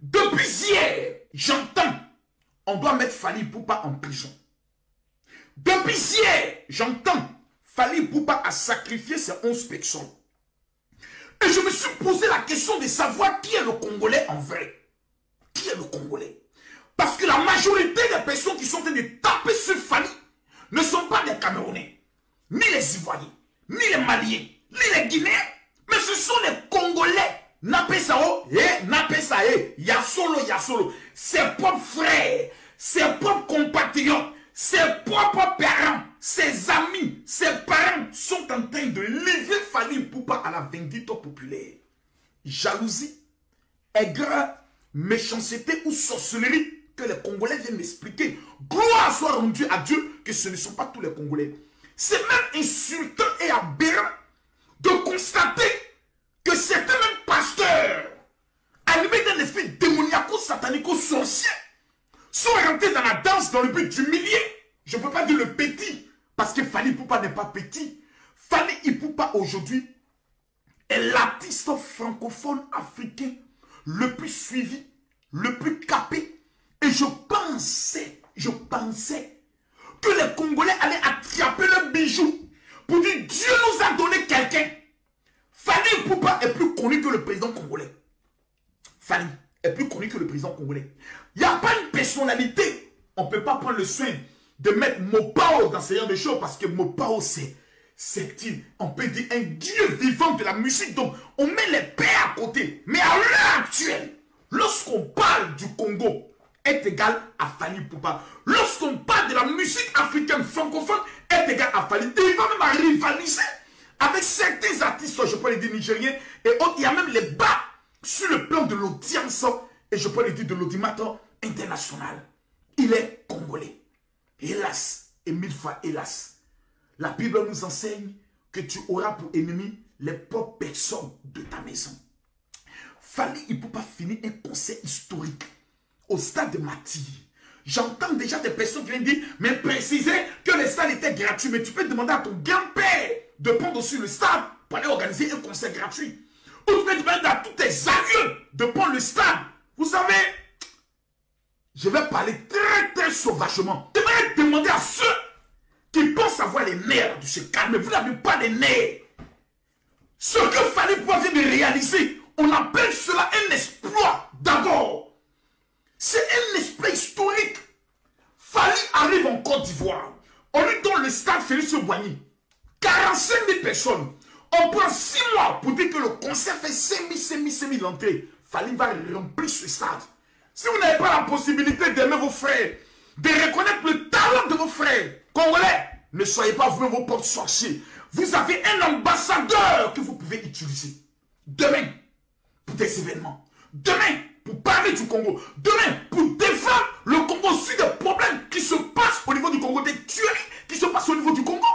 Depuis hier, j'entends, on doit mettre Fally Ipupa en prison. Depuis hier, j'entends, Fally Ipupa a sacrifié ses 11 personnes. Et je me suis posé la question de savoir qui est le Congolais en vrai. Qui est le Congolais? Parce que la majorité des personnes qui sont en train de taper sur Fally ne sont pas des Camerounais, ni les Ivoiriens, ni les Maliens, ni les Guinéens, mais ce sont les Congolais. Napesao, Napesae, Yasolo, ses propres frères, ses propres compatriotes, ses propres parents, ses amis, ses parents sont en train de livrer Fally Ipupa à la vindicte populaire. Jalousie, aigreur, méchanceté ou sorcellerie que les Congolais viennent m'expliquer. Gloire soit rendue à Dieu que ce ne sont pas tous les Congolais. C'est même insultant et aberrant de constater que certains même pasteurs, animés d'un esprit démoniaco-satanico-sorcier, sont rentrés dans la danse dans le but d'humilier. Je ne peux pas dire le petit, parce que Fally Ipupa n'est pas petit. Fally Ipupa aujourd'hui est l'artiste francophone africain le plus suivi, le plus capé. Et je pensais que les Congolais allaient attraper le bijou pour dire Dieu nous a donné quelqu'un. Fally Ipupa est plus connu que le président congolais. Fally est plus connu que le président congolais. Il n'y a pas une personnalité. On ne peut pas prendre le soin de mettre Mopao dans ce genre de choses parce que Mopao, on peut dire un dieu vivant de la musique. Donc, on met les pères à côté. Mais à l'heure actuelle, lorsqu'on parle du Congo, est égal à Fally Ipupa. Lorsqu'on parle de la musique africaine francophone, est égal à Fally. Et il va même rivaliser avec certains artistes, je peux les dire nigériens et autres. Il y a même les bas sur le plan de l'audience et je peux les dire de l'audimateur international. Il est congolais. Hélas, et 1000 fois hélas, la Bible nous enseigne que tu auras pour ennemi les propres personnes de ta maison. Fally Ipupa finir un concert historique au stade de Mati. J'entends déjà des personnes qui viennent dire, mais préciser que le stade était gratuit. Mais tu peux demander à ton grand-père de prendre sur le stade pour aller organiser un concert gratuit. Ou tu peux demander à tous tes aïeux de prendre le stade. Vous savez, je vais parler très sauvagement. Je vais demander à ceux qui pensent avoir les nerfs de se calmer. Vous n'avez pas les nerfs. Ce que Fally Ipupa vient de réaliser, on appelle cela un exploit d'abord. C'est un esprit historique. Fally arrive en Côte d'Ivoire. On lui donne le stade Félix Boigny. 45 000 personnes. On prend 6 mois pour dire que le concert fait 5 000 entrées. Fally va remplir ce stade. Si vous n'avez pas la possibilité d'aimer vos frères, de reconnaître le talent de vos frères congolais, ne soyez pas vous-même vos propres sorciers. Vous avez un ambassadeur que vous pouvez utiliser. Demain, pour des événements. Demain, pour parler du Congo. Demain, pour défendre le Congo sur des problèmes qui se passent au niveau du Congo, des tueries qui se passent au niveau du Congo.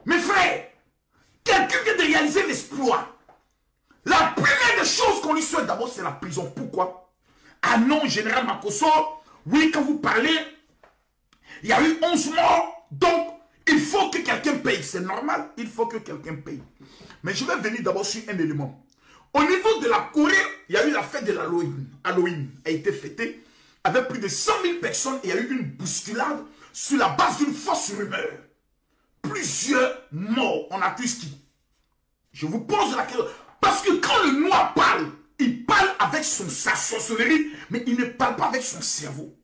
Mes frères, quelqu'un vient de réaliser l'exploit. La première des choses qu'on lui souhaite d'abord, c'est la prison. Pourquoi? Ah non, général Makosso, oui, quand vous parlez, il y a eu 11 morts, donc il faut que quelqu'un paye. C'est normal, il faut que quelqu'un paye. Mais je vais venir d'abord sur un élément. Au niveau de la Corée, il y a eu la fête de l'Halloween. Halloween a été fêtée avec plus de 100 000 personnes. Et il y a eu une bousculade sur la base d'une fausse rumeur. Plusieurs morts. On accuse qui? Je vous pose la question. Parce que quand le noir parle, il parle avec sa sorcellerie, mais il ne parle pas avec son cerveau.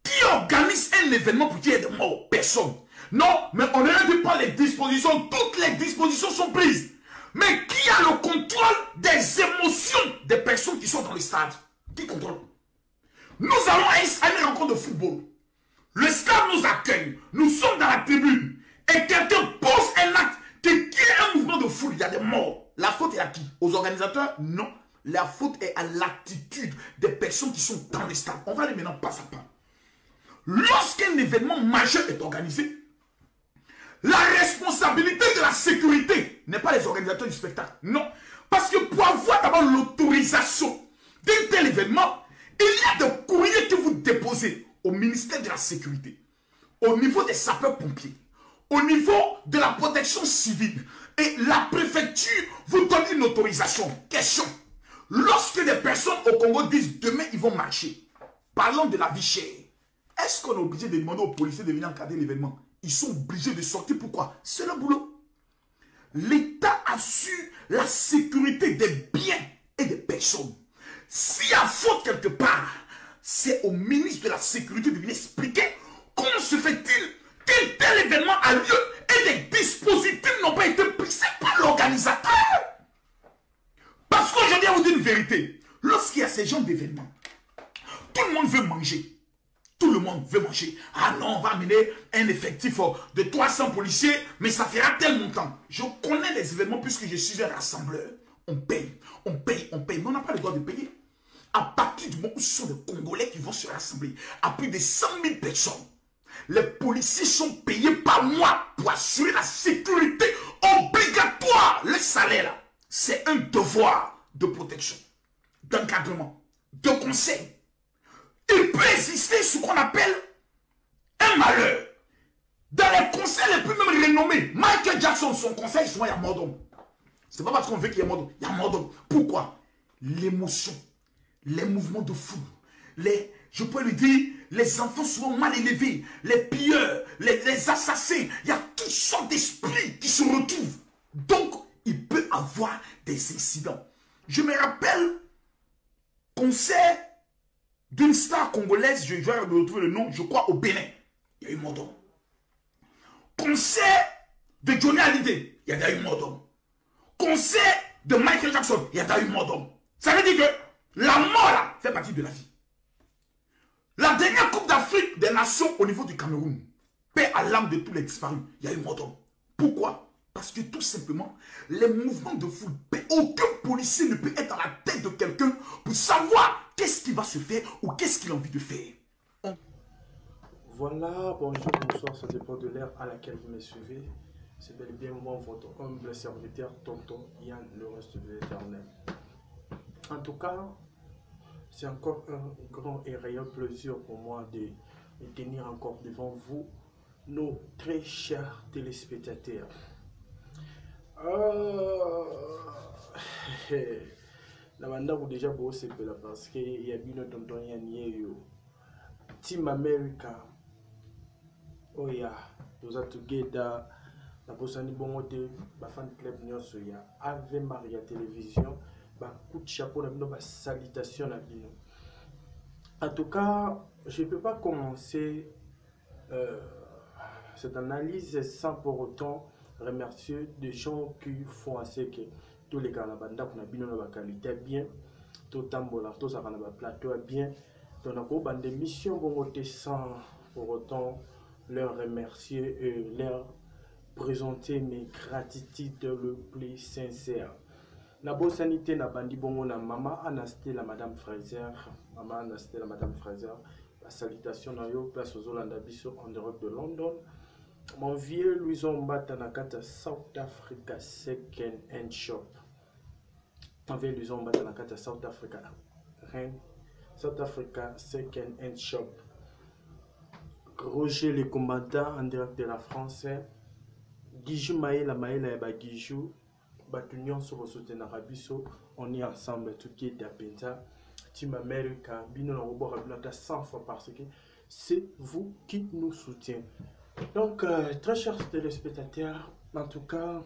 Qui organise un événement pour qu'il y ait des morts? Personne. Non, mais on ne dit pas les dispositions. Toutes les dispositions sont prises. Mais qui a le contrôle des émotions des personnes qui sont dans le stade? Qui contrôle? Nous allons à une rencontre de football. Le stade nous accueille. Nous sommes dans la tribune. Et quelqu'un pose un acte qui crée un mouvement de foule. Il y a des morts. La faute est à qui? Aux organisateurs? Non. La faute est à l'attitude des personnes qui sont dans le stade. On va aller maintenant pas à pas. Lorsqu'un événement majeur est organisé, la responsabilité de la sécurité n'est pas les organisateurs du spectacle. Non. Parce que pour avoir d'abord l'autorisation d'un tel événement, il y a des courriers que vous déposez au ministère de la Sécurité, au niveau des sapeurs-pompiers, au niveau de la protection civile. Et la préfecture vous donne une autorisation. Question. Lorsque des personnes au Congo disent demain ils vont marcher, parlons de la vie chère, est-ce qu'on est obligé de demander aux policiers de venir encadrer l'événement? Ils sont obligés de sortir. Pourquoi? C'est le boulot. L'État assure la sécurité des biens et des personnes. S'il y a faute quelque part, c'est au ministre de la Sécurité de venir expliquer comment se fait-il qu'un tel événement a lieu et des dispositifs n'ont pas été pris. C'est pas l'organisateur. Parce que je viens vous dire une vérité. Lorsqu'il y a ces genres d'événements, tout le monde veut manger. Tout le monde veut manger. Ah non, on va amener un effectif de 300 policiers, mais ça fera tel montant. Je connais les événements puisque je suis un rassembleur. On paye, on paye, on paye. Mais on n'a pas le droit de payer. À partir du moment où ce sont des Congolais qui vont se rassembler, à plus de 100 000 personnes, les policiers sont payés par mois pour assurer la sécurité obligatoire. Le salaire, c'est un devoir de protection, d'encadrement, de conseil. Il peut exister ce qu'on appelle un malheur. Dans les conseils les plus même renommés, Michael Jackson, son conseil, souvent il y a mort d'homme. C'est pas parce qu'on veut qu'il y ait mort d'homme. Il y a mort d'homme. Pourquoi? L'émotion, les mouvements de foule, je peux lui dire, les enfants souvent mal élevés, les pilleurs, les assassins. Il y a toutes sortes d'esprits qui se retrouvent. Donc, il peut avoir des incidents. Je me rappelle concert d'une star congolaise, je vais retrouver le nom, je crois au Bénin. Il y a eu mort d'homme. Concert de Johnny Hallyday, il y a eu mort d'homme. Concert de Michael Jackson, il y a eu mort d'homme. Ça veut dire que la mort là fait partie de la vie. La dernière Coupe d'Afrique des Nations au niveau du Cameroun, paix à l'âme de tous les disparus, il y a eu mort d'homme. Pourquoi? Parce que tout simplement, les mouvements de foule, aucun policier ne peut être dans la tête de quelqu'un pour savoir qu'est-ce qui va se faire ou qu'est-ce qu'il a envie de faire. Voilà, bonjour, bonsoir, ça dépend de l'ère à laquelle vous me suivez. C'est bel et bien moi, votre humble serviteur, tonton Yann, le reste de l'éternel. En tout cas, c'est encore un grand et réel plaisir pour moi de tenir encore devant vous, nos très chers téléspectateurs. La banda vous déjà beau c'est parce que il y a bien tonton Yann yo Team America. Oh ya, nous a together. La bosani bongote, ba fan club nyonso ya Ave Maria Télévision, ba coup de chapeau na bino, ba salutation na bino. En tout cas, je ne peux pas commencer cette analyse sans pour autant remercier des gens qui font assez que tous les canabanda qu'on a bien dans la qualité bien, tout tambola, tout ça qu'on a plateau bien, donc on a des missions bongote sans pour autant leur remercier et leur présenter mes gratitudes le plus sincère. La bonne sanité na bandi bongo na maman Anasté la madame Fraser, maman Anasté la madame Fraser, la salutation na yo place aux Hollanda biso en Europe de London. Mon vieux Louison Mbata na kata South Africa Second Hand Shop. Mon vieux Louison Mbata na kata South Africa Second Hand Shop. Roger le commandant en direct de la France. Guijou Maïla Maïla et Guijou. Batunion sur soutien Arabiso, on est ensemble, tout qui est d'Apenta, Team America, Bino na Robo Rabinata 100 fois parce que c'est vous qui nous soutient. Donc, très chers téléspectateurs, en tout cas,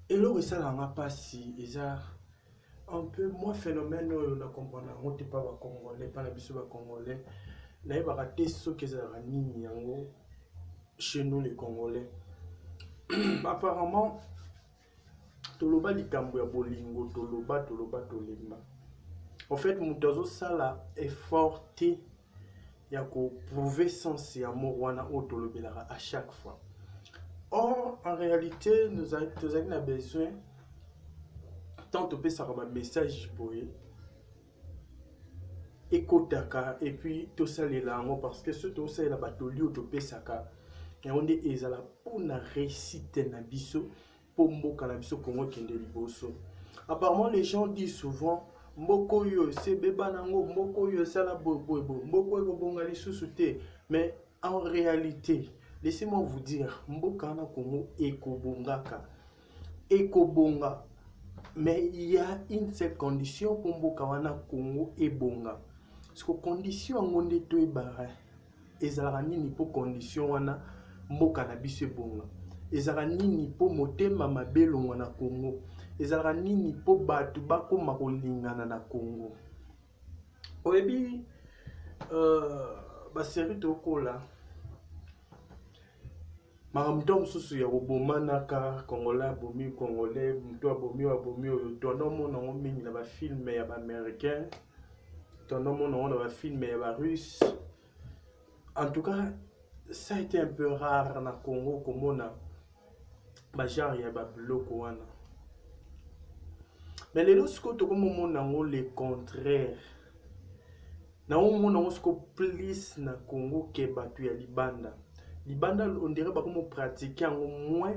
et là, ça n'a pas si, ils ont un peu moins phénomène, on comprend, on n'est pas congolais, pas la biso congolais, là, il va rater ce que ça a mis chez nous les Congolais. Apparemment, toloba likambo ya bolingo toloba tolema. En fait, mutazo sala effort ya ko prouver sens ya morwana o tolobela à chaque fois. Or, en réalité, nous avons besoin tant de ça comme un message boye ekotaka et puis tout ça les langues parce que ce tout ça la batoli au topé saka. Et on est ezala pour na réussite na biso pour mboka na biso Congo kende liboso. Apparemment les gens disent souvent mboko yo c'est beba nango mboko yo sala bobo mboko yo bonga lisusu te, mais en réalité laissez-moi vous dire mboka na Congo ekobongaka ekobonga. Mais il y a une seule condition pour mboka wana Congo ebonga. Parce que condition ngonde to ebara. Ezalaka nini po condition wana mboka na biso ebonga. Ezalaka nini po motema mabe elongwa na Congo. Ezalaka nini po bato bakoma kolingana na Congo. Oyebi ba série tokola makamto mosusu ya kobomanaka Congolais abomi Congolais, muto abomi oyo tonomona ngo mingi na ba film ya ba américain, tonomona ngo na ba film ya ba russe. En tout cas, ça a été un peu rare na Congo komona ba genre ya ba biloko wana. Mais lelo siko tokomona ngo le contraire. Na omona ngo siko plus na Congo ke batu ya libanda. Libanda on dirait pas comment pratiquer en moins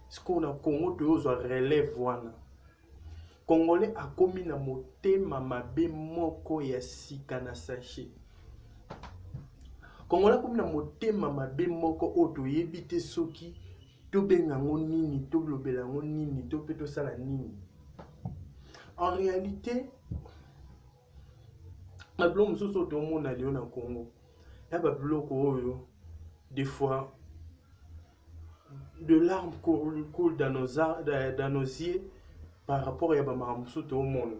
ce qu'on a Congo de relève wana. Congolais a commis na motema mabe moko ya sika na sachet. Congolais commis na motema mabe moko oto yebite soki to benga ngo nini to lobela ngo nini to peto sala nini. En réalité ma blom soso to mona leo na Congo. Ya ba bloko oyo des fois, de larmes coulent dans nos yeux par rapport à Bamaramoussou au monde.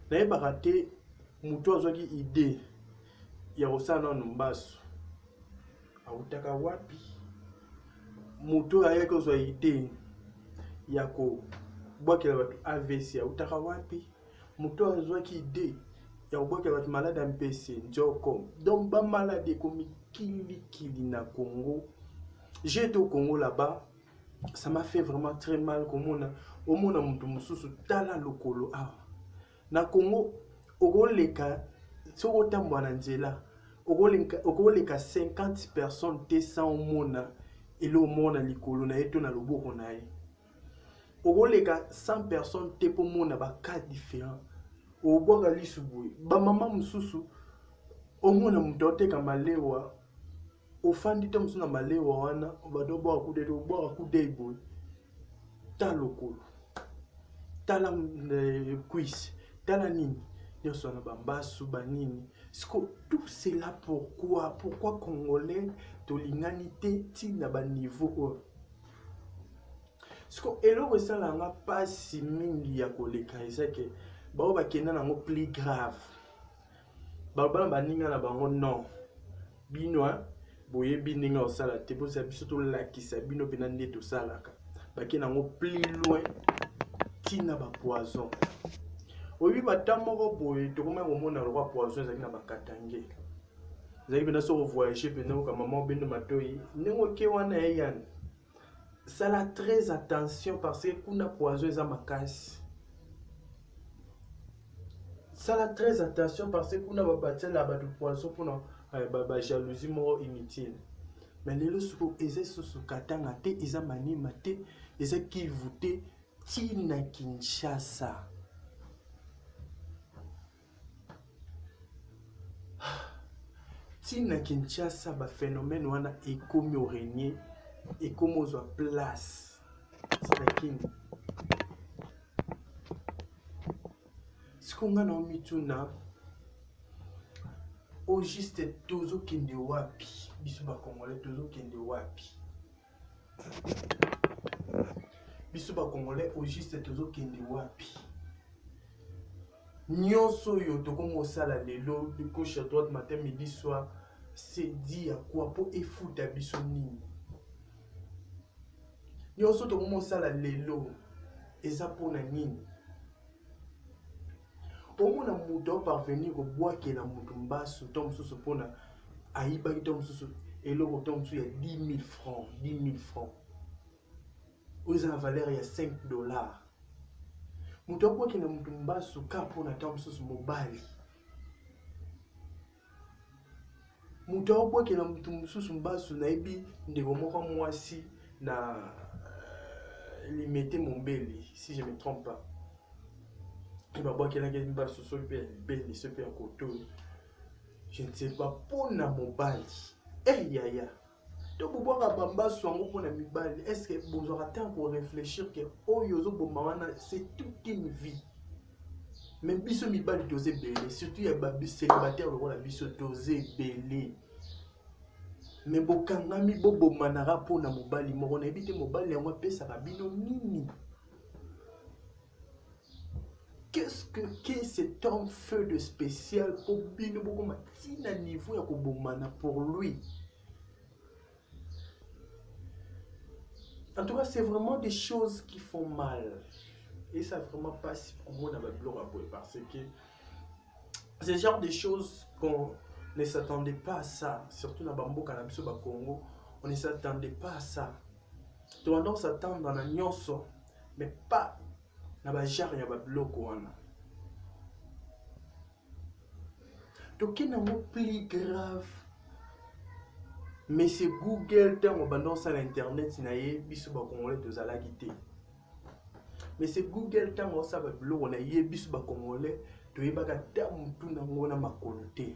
N'a pas raté, Moutou a une idée. Il y a aussi un nombasso. A Utaka Wapi. Moutou a une idée. Il y a ko. Bois qu'il a AVC. A Utaka Wapi. Moutou a une idée. Il y a beaucoup de malades en PC, donc pas malade comme Kili na Congo. J'étais au Congo là-bas, ça m'a fait vraiment très mal comme au monde mususu tala lokolo ah. Na Congo, ogoleka soko tambwana nzela, ogoleka 50 personnes te sans mona et le mona likolo na eto na loboko na ye. Ogoleka 100 personnes te pour mona ba cas différents. Au bois lisubu ba mama mususu omona mutote kamalewa ofandi to musuna malewa wana badobo akude to bois akude ibo talokolo tala quiz tala nini nyoso na bambasu banini siko tout cela pourquoi Congolais to l'humanité tina ba niveau siko eloko sala nga pasi mingi ya koleka ezake bao bakenda nango plus grave balobana baninga na bango non bino boye bininga osala te bosa biso tolakisa bino pena nde tosalaka bakenda nango plus loin tina ba poison oyebi batamoko boye tokoma komona lokwa poison ezali na bakatange ezali pena soko voyager pena oka mama obendo matoi ndenge ke wana eyana sala très attention parce que kuna poison eza makasi. Ça très attention parce que kuna babatia la batu poisson pour ba jalousie mo inutile. Mais lelo suko eze susu katanga te eza manima te eza kivute tina Kinshasa. Tina Kinshasa ba phénomène wana ekomi au régner ekomi ozwa place. C'est la king. Sikonga na mituna au juste tozo kende wapi biso ba Congolais tozo kende wapi biso ba Congolais au juste tozo kende wapi nyonso yo tokomo sala lelo de gauche à droite matin midi soir c'est dit à quoi pour efuta biso nini nyonso tokomo sala lelo eza pona nini. Omona muto parvenir ko boakela mutu mbasu tom susu pona aiba tom susu eloko tom susu ya 10 000 francs 10 000 francs oza na valeur ya $5. Muto boakela mutu mbasu ka pona tom susu mobali muto boakela mutu susu mbasu na ebi ndeko moko mwasi na limité Mombeli si je me trompe pas. Je ne sais pas pour na mobali. Eh yaya. Donc, vous voir Bamba Swango pour la mibali, est-ce que vous aurez temps pour réfléchir que Oyozo Bomawana, c'est toute une vie. Même biso mibali dosé belé, surtout il y a des célibataires le rôle la biso dosé belé. Mais bokangami bobo manara pour na mobali, moko na ebite mobali yango pesa bino nini. Qu'est-ce cet homme fait de spécial pour bino boko matina niveau ya kobomana pour lui? En tout cas, c'est vraiment des choses qui font mal. Et ça vraiment pas si pour moi dans ma blog parce que c'est le genre de choses qu'on ne s'attendait pas à ça. Surtout dans Bambo Cannabis au Congo, on ne s'attendait pas à ça. Donc on s'attend dans la nyonso, mais pas dans la genre de ma blog. Donc il y a un mot plus grave. Mais c'est Google, tant on balance à l'internet, si naie biso ba congolais de la guité. Mais c'est Google, tant on ça va blog, on a yé biso ba congolais, to yé baga tam tout na ngona makolote.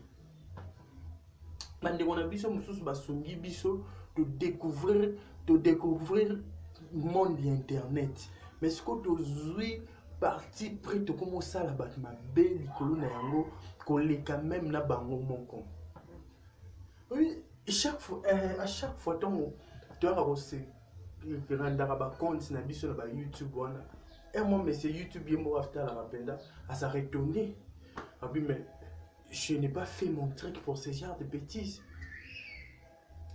Mande on a biso mususu ba sungi biso de découvrir le monde internet. Mais ce que tu zui parti près de comment ça la bat ma belle colonne yango, collé quand même na bango mon con. Oui. À chaque fois, tu as aussi un compte sur YouTube. Et moi, mais c'est YouTube, à s'arrêter. Mais je n'ai pas fait mon truc pour ce genre de bêtises.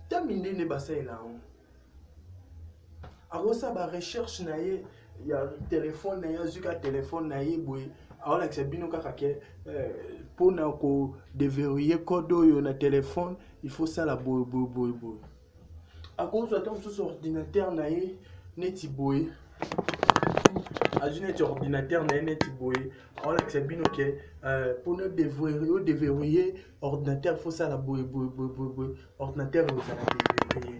Terminé, ne pas ça là. Alors, ça, la recherche, il y a un téléphone, il y a un téléphone, alors là, c'est bien pour nous déverrouiller code dans le téléphone, il faut ça la boy. À cause de ton ordinateur, neti boy. À un ordinateur, neti boy. Alors là, c'est bien pour nous déverrouiller ordinateur, il faut ça la boy. Ordinateur, il faut ça la déverrouiller.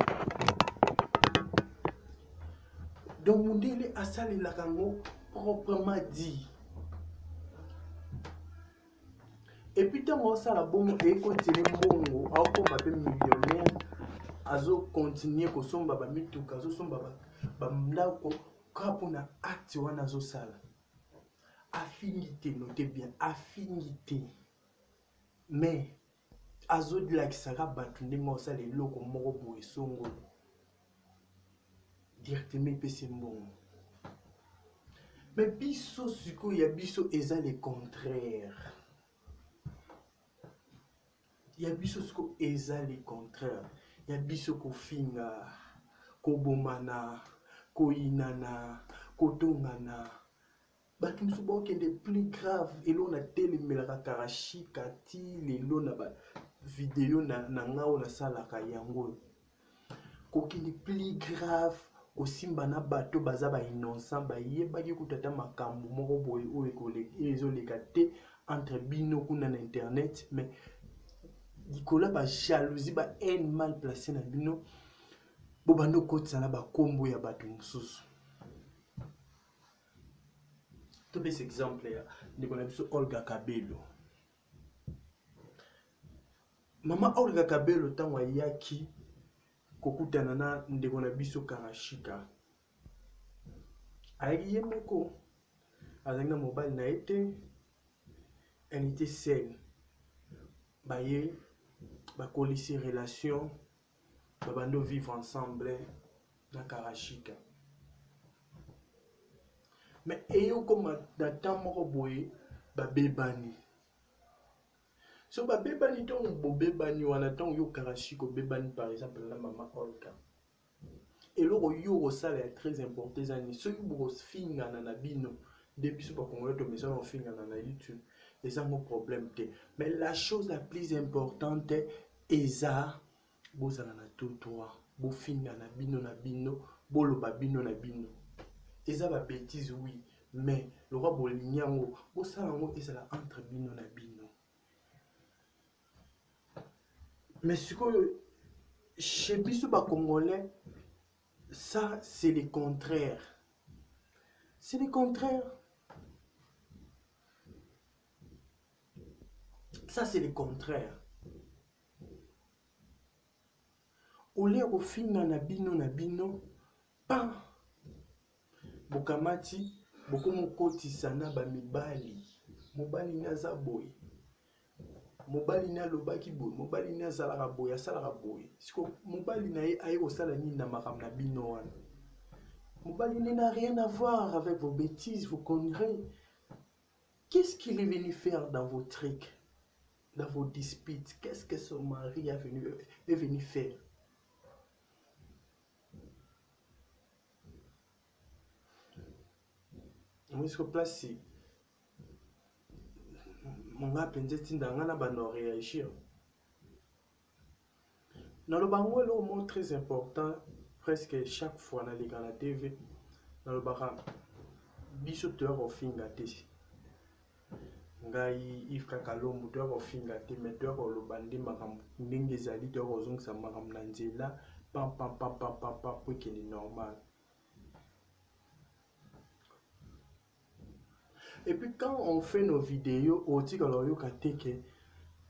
Donc, mon délai à ça, les lacango proprement dit. Et puis, tant que ça, la bombe est continuée, bongo, alors qu'on va millionnaire, azo continuer que son baba mitu, kazo son baba, bamlako, kapona acte wana azo sala. Affinité, notez bien, affinité. Mais, azo de la kisara batunde, moi, ça, les locaux, morobo et songo. Directement, il peut se bon. Mais biso, suko, ya biso, eza le contraire. Il y a biso ko eza le contraire. Il y a biso ko finga, ko bomana, ko inana, ko tongana. Batu musubo kende plus grave. Et l'on a téléméla karashi kati, les l'on a ba vidéo na ngao na sala kayango. Ko kende plus grave. Ko simba na bato baza ba innocent ba yeba ki kutata makambo moko boye o ekole ezo lekate entre bino kuna na internet mais Nicolas ba jalousie ba haine mal placée na bino bobando kotisa na ba kombo ya bato mususu. To bes exemple ya Nicolas biso Olga Kabelo. Mama Olga Kabelo tango yaki kokutana na ndeko na biso Karashika. Ayaki ye moko azanga mobile na été elle était seule. Baye bakolisi relation babando vivre ensemble na Karashika. Mais eyo comme dans moko boye babebani. So babebani ton bobebani wana ton yo Karashika bebani par exemple la maman Olga. Et le yo ça est très important zani. So yo bro finga na bino depuis ce pas congolais to mais ça on finga na YouTube. Et ça mon problème te. Mais la chose la plus importante est ça bozala na tout droit. Bo finga na bino, boloba bino na bino. Et ça va bêtise oui, mais le roi bolinyango, bo salango et ça la entre bino na bino. Mais ce que chez biso ba congolais ça c'est le contraire. C'est le contraire. Ça c'est le contraire. olia kofinga na bino pan bokamati bokomokotisa na bamibali mobali naza boye mobali na lobaki boye mobali na azalaka boye asalaka boye siko mobali na ye aye kosala nini na makambo na bino wana mobali n'a rien à voir avec vos bêtises, vos conneries. Qu'est-ce qu'il est venu faire dans vos trucs, dans vos disputes? Qu'est-ce que son mari est venu faire? Moi, je place ici. Mon gars, peut-être que dans un réagir. Dans le bango, le mot très important, presque chaque fois dans les la TV, dans le bar, bisoteur au fingate. Ngai Yves Kakalombo to ko finga te meto ko lo bandi makambo ndenge zali to ko zongisa makambo na nzela pam pour que c'est normal. Et puis quand on fait nos vidéos on dit que yo kateke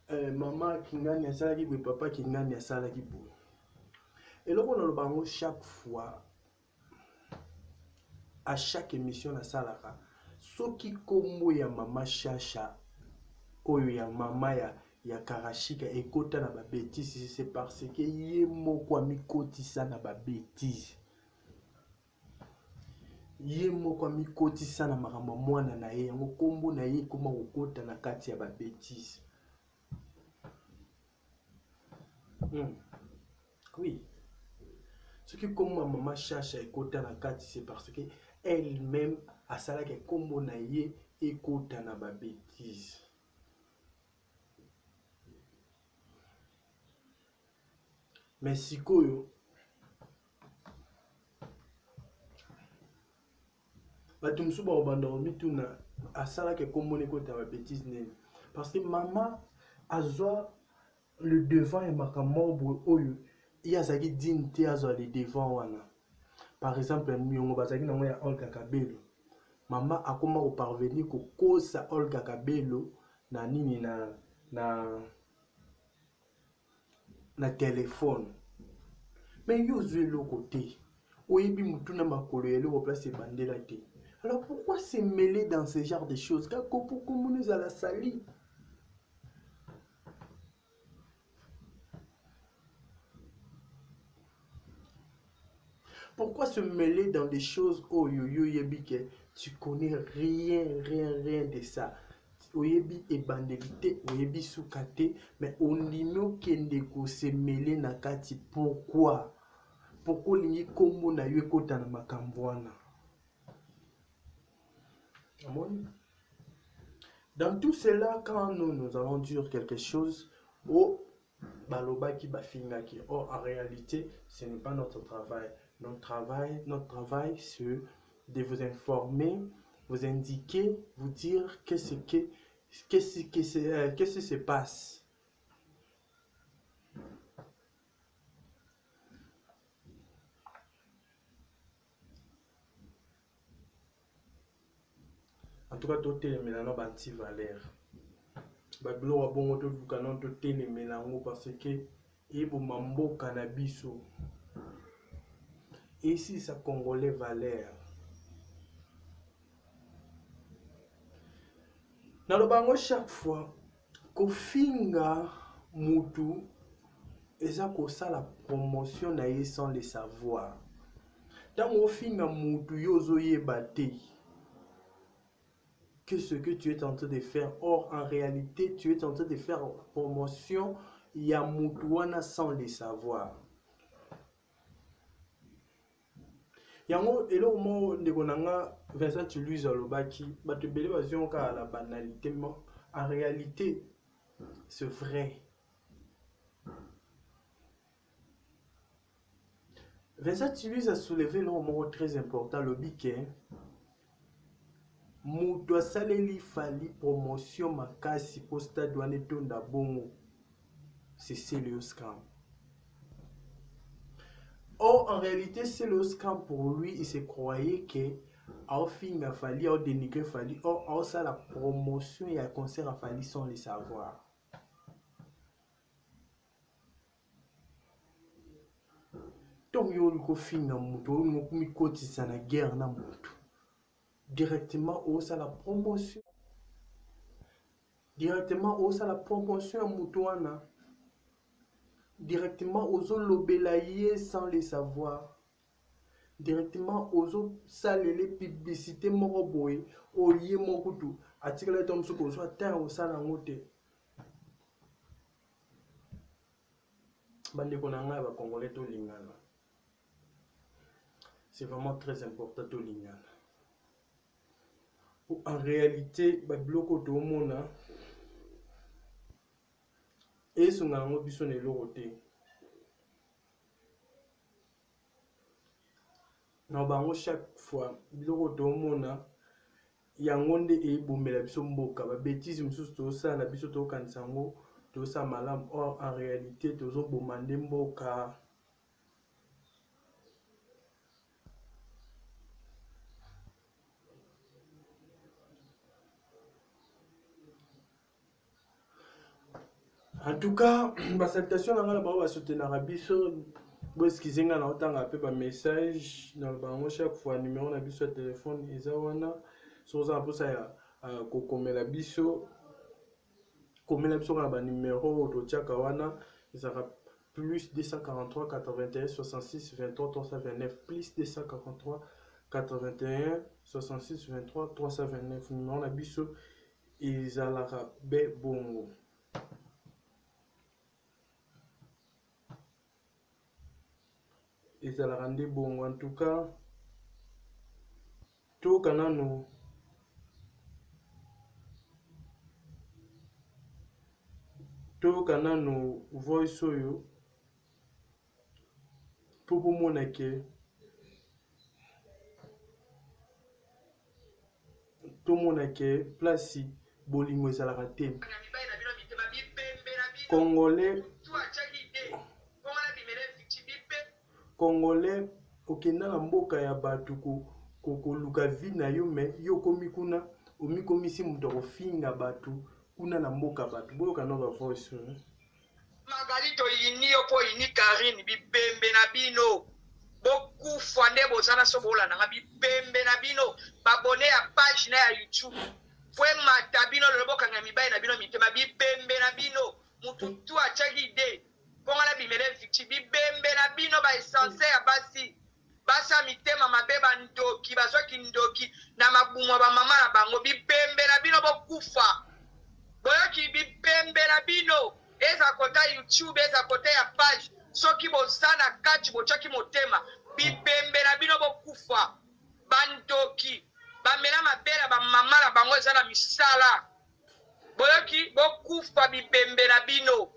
maman kingani asala ki boy papa kingani asala ki boy. Et là on le bango chaque fois à chaque émission na salaka soki kombo ya mama Chacha oyo ya mama ya Karashika ekota na ba bêtises c'est parce que ye moko amikotisa na ba bêtises ye moko amikotisa na makambo mwana na ye yango kombo na ye koma kokota na kati ya ba bêtises. Oui, soki kombo ya mama Chacha ekota na kati c'est parce que elle-même a sala ke kombo na ye ekota na ba bêtises. Mais sikoyo batumsu ba obanda omituna asala ke kombo ekota na ba bêtises nene parce que maman azwa le devant et makambo oyo yazaki dinte azwa le devant wana. Par exemple, miongo bazaki na ya Olga Kabelo. Maman akoma ko parvenir ko kosa Olga Kabelo na nini na téléphone. Mais yo zwe le côté. Oyebi mutuna makolo yelo ko place bandela te. Alors pourquoi se mêler dans ce genre de choses? Car pour communiser à la sali. Pourquoi se mêler dans des choses oh yo yebi que tu connais rien de ça. Oyebi ebandélité, oyebi soukate, mais on limo kende ko se mêler na kati. Pourquoi? Pourquoi lingi kombo na yo ekota na makambo wana? Dans tout cela, quand nous allons dire quelque chose, oh baloba ki bafinga ki, oh en réalité, ce n'est pas notre travail. Notre travail, c'est de vous informer, vous indiquer, vous dire qu'est-ce qui se passe. En tout cas, tout est mélange anti-valeur. Babilo a bon auto du canon, tout est mélange parce que il faut mambo cannabis. Ici, ça congolais valeur. Dans le bango, chaque fois, qu'on finga mutu, et ça, qu'on ça la promotion naïe sans le savoir. Dans mon finga mutu, yozo ye bate. Que ce que tu es en train de faire. Or, en réalité, tu es en train de faire promotion, ya mutuana sans le savoir. Yango elo mo ndeko nanga Vincent Louis alobaki bato bele bazion ka la banalité mais en réalité c'est vrai. Vincent Louis a soulevé le mot très important le biquet muto saleli fali promotion makasi posta douane tonda bongo c'est le scam. Or, en réalité, c'est le scam pour lui. Il se croyait que au fin a fallu, au dénigrer fallu, or ça la promotion et un concert a fallu sans le savoir. yo liko finga mutu oyo lingo kumikotisa na guerre na mutu directement osala promotion ya mutu wana directement ozolobela ye sans le savoir directement ozosalele publicité moko boye oye moko tu atikala to mosuku ozwa ata osala yango te. Bandeko na ngai bakongolais tolingana, c'est vraiment très important tolingana. En réalité babiloko toomona esonga nango biso na eloko te. Na bango chaque fois biloko toomona yango nde ebomela biso mboka. Babétise mosusu tosala biso tokanisa yango tosala malamu, or en réalité tozoboma nde mboka. En tout cas, ma salutation na ngala ba soutenir biso. Bo excusez nga na otanga pe ba message na bango chaque fois numéro na biso ya téléphone eza wana. Soza posa ya kokomela biso. Komela biso na ba numéro to tiaka wana ezaka plus 243 81 66 23 329 plus 243 81 66 23 329 numéro na biso ezalaka be bongo. Ezalaka nde bongo. En tout cas toka nano voice oyo po pomona ke tomona ke place bolingo ezalaka te. Congolais okenda na mboka ya bato koluka vi na yo, me yo komi kuna omikomisi mutu kofinga bato kuna na mboka bato boyoka no ba voice Magalito yini yo po yini Karine bibembe na bino boku fwande bozana so bola na bibembe na bino babone ya page na ya YouTube fwe matabino loboka nga mibai na bino mitema bibembe na bino mutu tu achaki ide ponga na bimele victime bibembe na bino ba essence ya basa mitema mabeba ndoki bazoki ndoki na mabumwa ba mama na bango bibembe na bino bokufa boyoki bibembe na bino eza kota YouTube eza kota ya page soki bozana kati bochaki motema bibembe na bino bokufa bandoki bamela mabela ba mama na bango eza na misala boyoki bokufa bibembe na bino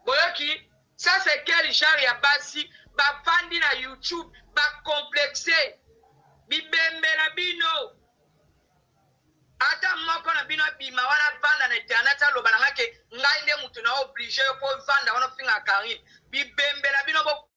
boyoki. Ça c'est quel genre ya basi bafandi na YouTube ba complexé bibembe na bino ata moko na bino bima wana vanda na internet aloba na ngake ngai nde mutu na obligé ko vanda wana finga Karine bibembe na bino bo